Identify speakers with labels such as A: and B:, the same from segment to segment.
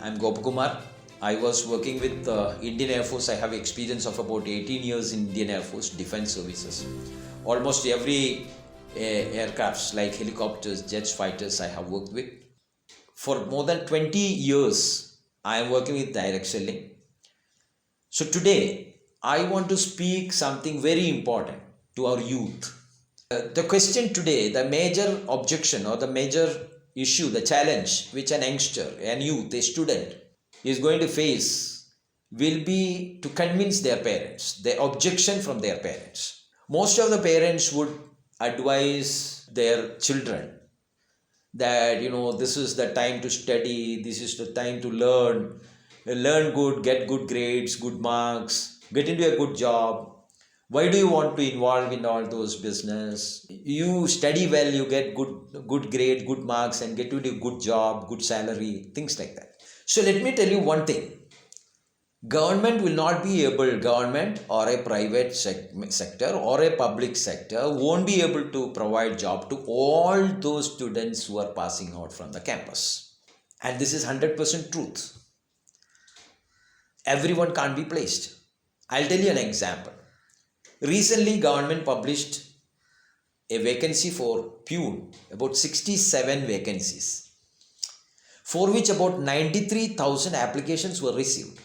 A: I'm Gopakumar. I was working with Indian Air Force. I have experience of about 18 years in Indian Air Force Defense Services. Almost every aircrafts like helicopters, jets, fighters I have worked with. For more than 20 years, I am working with direct selling. So today, I want to speak something very important to our youth. The question today, the major objection or the major issue, the challenge which an youngster, an youth, a student is going to face will be to convince their parents, the objection from their parents. Most of the parents would advise their children that this is the time to study, this is the time to learn good, get good grades, good marks, get into a good job. Why do you want to involve in all those business? You study well, you get good grade, good marks, and get into a good job, good salary, things like that. So let me tell you one thing. Government will not be able, government or a private sector or a public sector won't be able to provide job to all those students who are passing out from the campus. And this is 100% truth. Everyone can't be placed. I'll tell you an example. Recently, government published a vacancy for peon, about 67 vacancies, for which about 93,000 applications were received.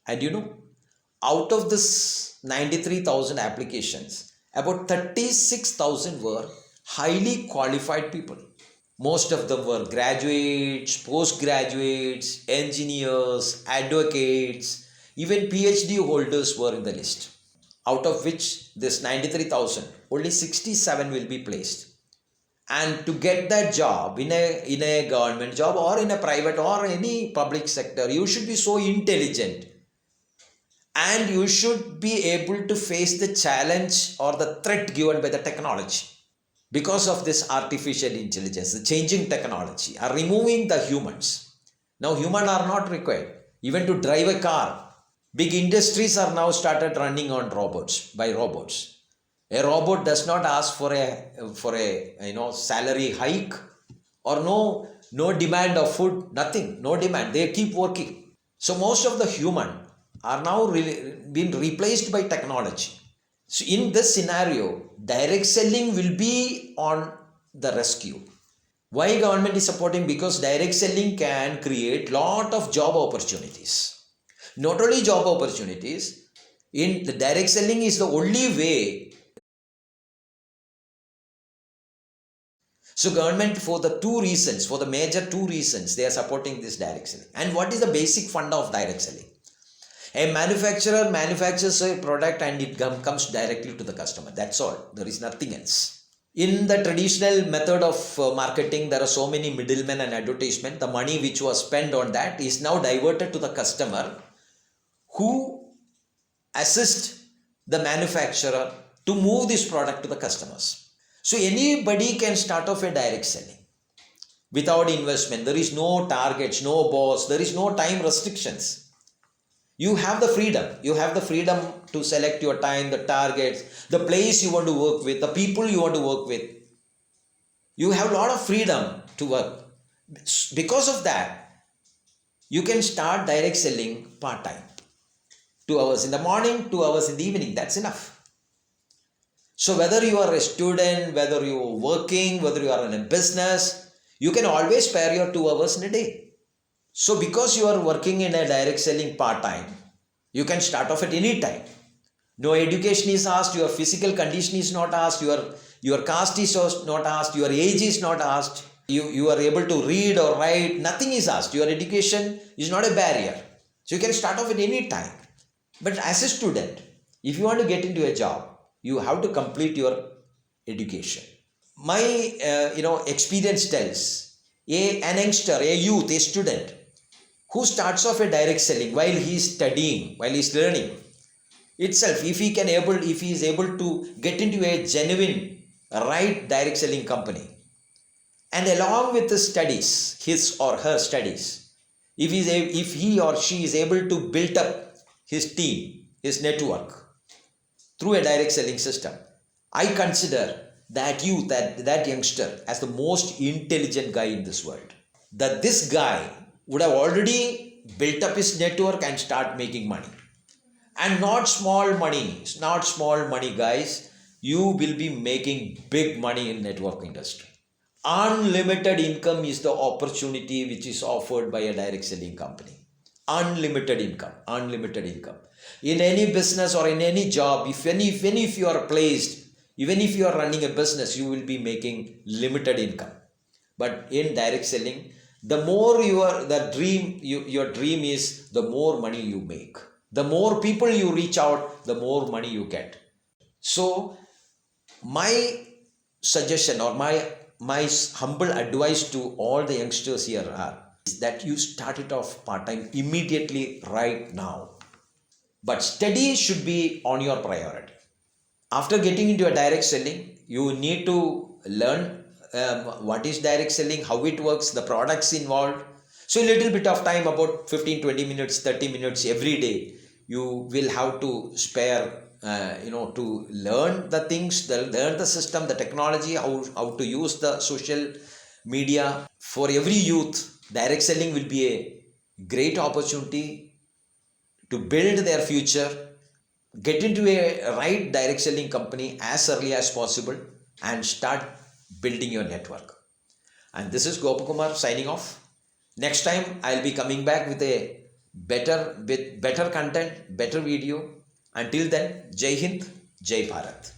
A: And out of this 93,000 applications, about 36,000 were highly qualified people. Most of them were graduates, postgraduates, engineers, advocates, even PhD holders were in the list. Out of which this 93,000, only 67 will be placed. And to get that job in a government job or in a private or any public sector, you should be so intelligent. And you should be able to face the challenge or the threat given by the technology. Because of this artificial intelligence, the changing technology are removing the humans. Now humans are not required. Even to drive a car, big industries are now started running on robots, by robots. A robot does not ask for a salary hike or no demand of food, nothing, no demand. They keep working. So most of the human are now being replaced by technology. So in this scenario, direct selling will be on the rescue. Why government is supporting? Because direct selling can create lot of job opportunities. Not only job opportunities, in the direct selling is the only way. So government, for the major two reasons, they are supporting this direct selling. And what is the basic funda of direct selling? A manufacturer manufactures a product and it comes directly to the customer. That's all. There is nothing else. In the traditional method of marketing, there are so many middlemen and advertisement. The money which was spent on that is now diverted to the customer, who assist the manufacturer to move this product to the customers. So anybody can start off a direct selling without investment. There is no targets, no boss, there is no time restrictions. You have the freedom. You have the freedom to select your time, the targets, the place you want to work with, the people you want to work with. You have a lot of freedom to work. Because of that, you can start direct selling part-time. 2 hours in the morning, 2 hours in the evening. That's enough. So whether you are a student, whether you are working, whether you are in a business, you can always spare your 2 hours in a day. So because you are working in a direct selling part-time, you can start off at any time. No education is asked, your physical condition is not asked, your caste is not asked, your age is not asked, you are able to read or write, nothing is asked. Your education is not a barrier. So you can start off at any time. But as a student, if you want to get into a job, you have to complete your education. My experience tells an youngster, a youth, a student who starts off a direct selling while he is studying, while he is learning itself, if he is able to get into a genuine, right direct selling company, and along with the studies, his or her studies, if he or she is able to build up his team, his network through a direct selling system, I consider that youth, that youngster as the most intelligent guy in this world. That this guy would have already built up his network and start making money. And not small money, not small money, guys. You will be making big money in network industry. Unlimited income is the opportunity which is offered by a direct selling company. Unlimited income, unlimited income. In any business or in any job, even if you are placed, even if you are running a business, you will be making limited income. But in direct selling, the more your dream is, the more money you make. The more people you reach out, the more money you get. So my suggestion or my humble advice to all the youngsters here is that you start it off part-time immediately right now. But study should be on your priority. After getting into a direct selling, you need to learn what is direct selling, how it works, the products involved. So a little bit of time, about 15, 20 minutes, 30 minutes every day, you will have to spare, to learn the things, learn the system, the technology, how to use the social media. For every youth, direct selling will be a great opportunity to build their future. Get into a right direct selling company as early as possible and start building your network. And this is Gopakumar signing off. Next time I'll be coming back with better content, better video. Until then, Jai Hind, Jai Bharat.